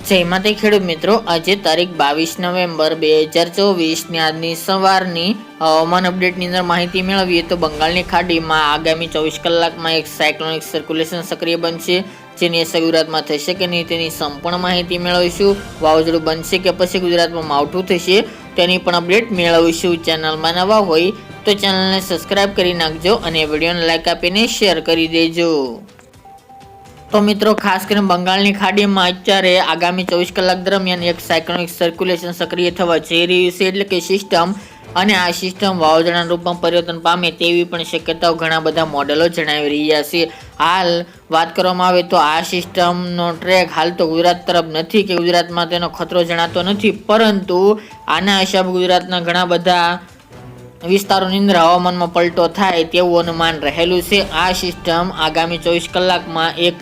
જય માતા ખેડૂત મિત્રો, આજે તારીખ 22 નવેમ્બર 2024 ની આજની સવારની હવામાન અપડેટની અંદર માહિતી મેળવીએ તો બંગાળની ખાડીમાં આગામી 24 કલાકમાં એક સાયક્લોનિક સર્ક્યુલેશન સક્રિય બનશે, જેની અસર ગુજરાતમાં થશે કે નહીં તેની સંપૂર્ણ માહિતી મેળવીશું. વાવાઝોડું બનશે કે પછી ગુજરાતમાં માવઠું થશે તેની પણ અપડેટ મેળવીશું. ચેનલમાં નવા હોય તો ચેનલને સબસ્ક્રાઇબ કરી નાખજો અને વિડીયોને લાઈક આપીને શેર કરી દેજો. તો મિત્રો, ખાસ કરીને બંગાળની ખાડીમાં અત્યારે આગામી 24 કલાક દરમિયાન એક સાયક્લોનિક સર્ક્યુલેશન સક્રિય થવા જઈ રહ્યું છે, એટલે કે સિસ્ટમ, અને આ સિસ્ટમ વાવાઝોડાના રૂપમાં પરિવર્તન પામે તેવી પણ શક્યતાઓ ઘણા બધા મોડેલો જણાવી રહ્યા છે. હાલ વાત કરવામાં આવે તો આ સિસ્ટમનો ટ્રેક હાલ તો ગુજરાત તરફ નથી કે ગુજરાતમાં તેનો ખતરો જણાતો નથી, પરંતુ આના હિસાબે ગુજરાતના ઘણા બધા વિસ્તારોની અંદર હવામાનમાં પલટો થાય તેવું અનુમાન રહેલું છે. આ સિસ્ટમ આગામી 24 કલાકમાં એક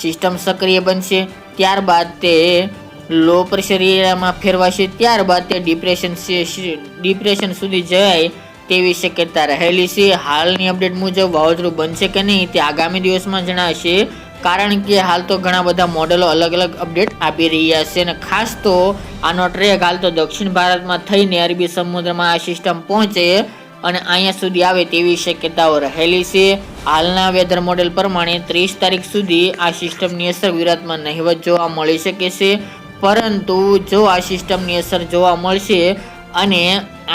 સિસ્ટમ સક્રિય બનશે, ત્યારબાદ તે લો પ્રેશર એરિયામાં ફેરવાશે, ત્યારબાદ તે ડિપ્રેશન સુધી જાય તેવી શક્યતા રહેલી છે. હાલની અપડેટ મુજબ વાવાઝોડું બનશે કે નહીં તે આગામી દિવસમાં જણાશે, કારણ કે હાલ તો ઘણા બધા મોડેલો અલગ અલગ અપડેટ આપી રહ્યા છે. અને ખાસ તો આનો ટ્રેક હાલ તો દક્ષિણ ભારતમાં થઈને અરબી સમુદ્રમાં આ સિસ્ટમ પહોંચે અને અહીંયા સુધી આવે તેવી શક્યતાઓ રહેલી છે. હાલના વેધર મોડેલ પ્રમાણે 30 તારીખ સુધી આ સિસ્ટમની અસર ગુજરાતમાં નહિવત જોવા મળી શકે છે, પરંતુ જો આ સિસ્ટમની અસર જોવા મળશે અને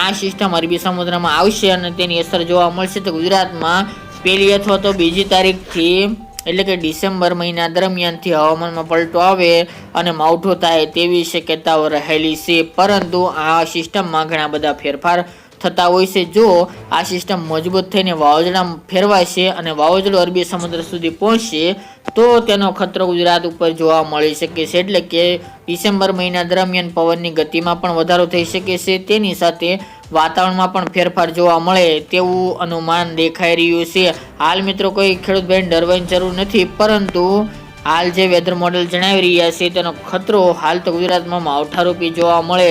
આ સિસ્ટમ અરબી સમુદ્રમાં આવશે અને તેની અસર જોવા મળશે તો ગુજરાતમાં 1 અથવા તો 2 તારીખથી, એટલે કે ડિસેમ્બર મહિના દરમિયાનથી હવામાનમાં પલટો આવે અને માવઠું થાય તેવી શક્યતાઓ રહેલી છે. પરંતુ આ સિસ્ટમમાં ઘણા બધા ફેરફાર થતા હોય છે. જો આ સિસ્ટમ મજબૂત થઈને વાવાઝોડામાં ફેરવાશે અને વાવાઝોડું અરબી સમુદ્ર સુધી પહોંચશે તો તેનો ખતરો ગુજરાત ઉપર જોવા મળી શકે છે, એટલે કે ડિસેમ્બર મહિના દરમિયાન પવનની ગતિમાં પણ વધારો થઈ શકે છે, તેની સાથે વાતાવરણમાં પણ ફેરફાર જોવા મળે તેવું અનુમાન દેખાઈ રહ્યું છે. હાલ મિત્રો, કોઈ ખેડૂત ભાઈને ડરવાની જરૂર નથી, પરંતુ હાલ જે વેધર મોડેલ જણાવી રહ્યા છે તેનો ખતરો હાલ તો ગુજરાતમાં માવઠારૂપી જોવા મળે,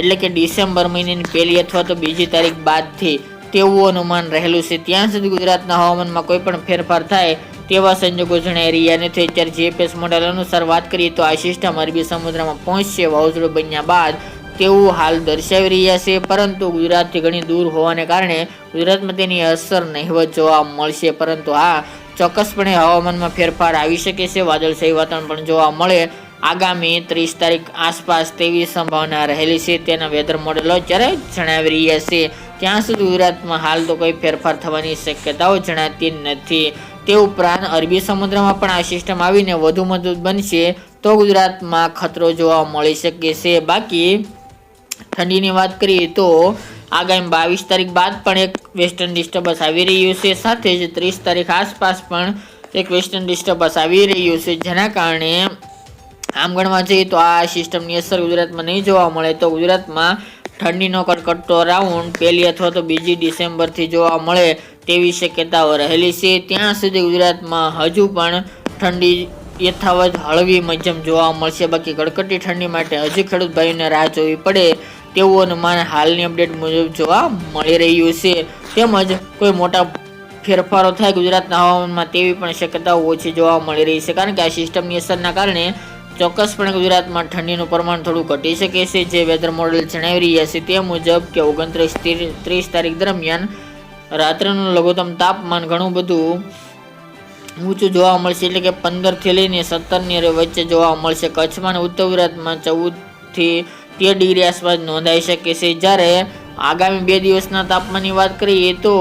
એટલે કે ડિસેમ્બર મહિનાની 1 અથવા તો 2 તારીખ બાદથી તેવું અનુમાન રહેલું છે. ત્યાં સુધી ગુજરાતના હવામાનમાં કોઈ પણ ફેરફાર થાય તેવા સંજોગો જણાઈ રહ્યા નથી. અત્યારે જીએફએસ મોડેલ અનુસાર વાત કરીએ તો આ સિસ્ટમ અરબી સમુદ્રમાં પહોંચશે વાવાઝોડું બન્યા બાદ તેવું હાલ દર્શાવી રહ્યા છે, પરંતુ ગુજરાતથી ઘણી દૂર હોવાને કારણે ગુજરાતમાં તેની અસર નહિવત જોવા મળશે. પરંતુ હા, ચોક્કસપણે હવામાનમાં ફેરફાર આવી શકે છે, વાદળછાયું વાતાવરણ પણ જોવા મળે આગામી 30 તારીખ આસપાસ તેવી સંભાવના રહેલી છે. તેના વેધર મોડેલો અત્યારે જણાવી રહ્યા છે. ત્યાં સુધી ગુજરાતમાં હાલ તો કોઈ ફેરફાર થવાની શક્યતાઓ જણાતી નથી. તે ઉપરાંત અરબી સમુદ્રમાં પણ આ સિસ્ટમ આવીને વધુ મજબૂત બનશે તો ગુજરાતમાં ખતરો જોવા મળી શકે છે. બાકી ઠંડીની વાત કરીએ તો આગામી 22 તારીખ બાદ પણ એક વેસ્ટર્ન ડિસ્ટર્બન્સ આવી રહ્યું છે, સાથે જ 30 તારીખ આસપાસ પણ એક વેસ્ટર્ન ડિસ્ટર્બન્સ આવી રહ્યું છે, જેના કારણે આમ ગણવા જઈએ તો આ સિસ્ટમની અસર ગુજરાતમાં નહીં જોવા મળે તો ગુજરાતમાં ઠંડીનો કડકડતો રાઉન્ડ 1 અથવા તો 2 ડિસેમ્બરથી જોવા મળે તેવી શક્યતાઓ રહેલી છે. ત્યાં સુધી ગુજરાતમાં હજુ પણ ઠંડી યથાવત હળવી મધ્યમ જોવા મળશે. બાકી કડકડતી ઠંડી માટે હજુ ખેડૂત ભાઈઓને રાહ જોવી પડે તેવું અનુમાન હાલની અપડેટ મુજબ જોવા મળી રહ્યું છે. તેમજ કોઈ મોટા ફેરફારો થાય ગુજરાતના હવામાનમાં તેવી પણ શક્યતાઓ ઓછી જોવા મળી રહી છે, કારણ કે આ સિસ્ટમની અસરના કારણે ચોક્કસપણે ગુજરાતમાં ઠંડીનું પ્રમાણ થોડું ઘટી શકે છે. જે વેધર મોડેલ જણાવી રહ્યા છે તે મુજબ કે 29-30 તારીખ દરમિયાન રાત્રિનું લઘુત્તમ તાપમાન ઘણું બધું ઊંચું જોવા મળશે, એટલે કે 15 થી લઈને 17 ની વચ્ચે જોવા મળશે. કચ્છમાં અને ઉત્તર ગુજરાતમાં 14 થી 13 ડિગ્રી આસપાસ નોંધાઈ શકે છે. જ્યારે આગામી 2 દિવસના તાપમાનની વાત કરીએ તો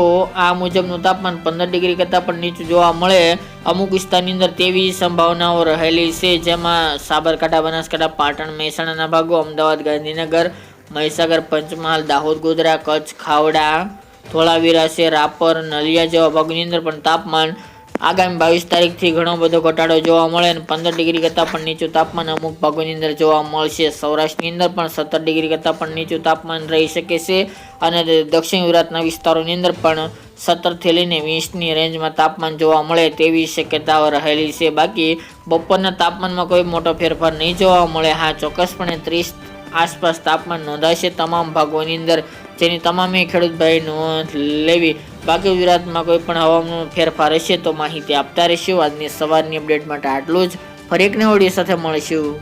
આ મુજબનું તાપમાન 15 ડિગ્રી કરતાં પણ નીચું જોવા મળે અમુક વિસ્તારની અંદર તેવી સંભાવનાઓ રહેલી છે, જેમાં સાબરકાંઠા, બનાસકાંઠા, પાટણ, મહેસાણાના ભાગો, અમદાવાદ, ગાંધીનગર, મહીસાગર, પંચમહાલ, દાહોદ, ગોધરા, કચ્છ, ખાવડા, ધોળાવીરા છે, રાપર, નલિયા જેવા ભાગોની અંદર પણ તાપમાન આગામી 22 તારીખથી ઘણો બધો ઘટાડો જોવા મળે અને 15 ડિગ્રી કરતાં પણ નીચું તાપમાન અમુક ભાગોની અંદર જોવા મળશે. સૌરાષ્ટ્રની અંદર પણ 17 ડિગ્રી કરતાં પણ નીચું તાપમાન રહી શકે છે અને દક્ષિણ ગુજરાતના વિસ્તારોની અંદર પણ 17 થી લઈને 20 ની રેન્જમાં તાપમાન જોવા મળે તેવી શક્યતાઓ રહેલી છે. બાકી બપોરના તાપમાનમાં કોઈ મોટો ફેરફાર નહીં જોવા મળે. હા, ચોક્કસપણે 30 આસપાસ તાપમાન નોંધાશે તમામ ભાગોની અંદર, જેની તમામે ખેડૂત ભાઈ નોંધ લેવી. બાકી ગુજરાતમાં કોઈ પણ હવામાન ફેરફાર હશે તો માહિતી આપતા રહીશું. આજની સવારની અપડેટ માટે આટલું જ. ફરી એક નવા વિડીયો સાથે મળીશું.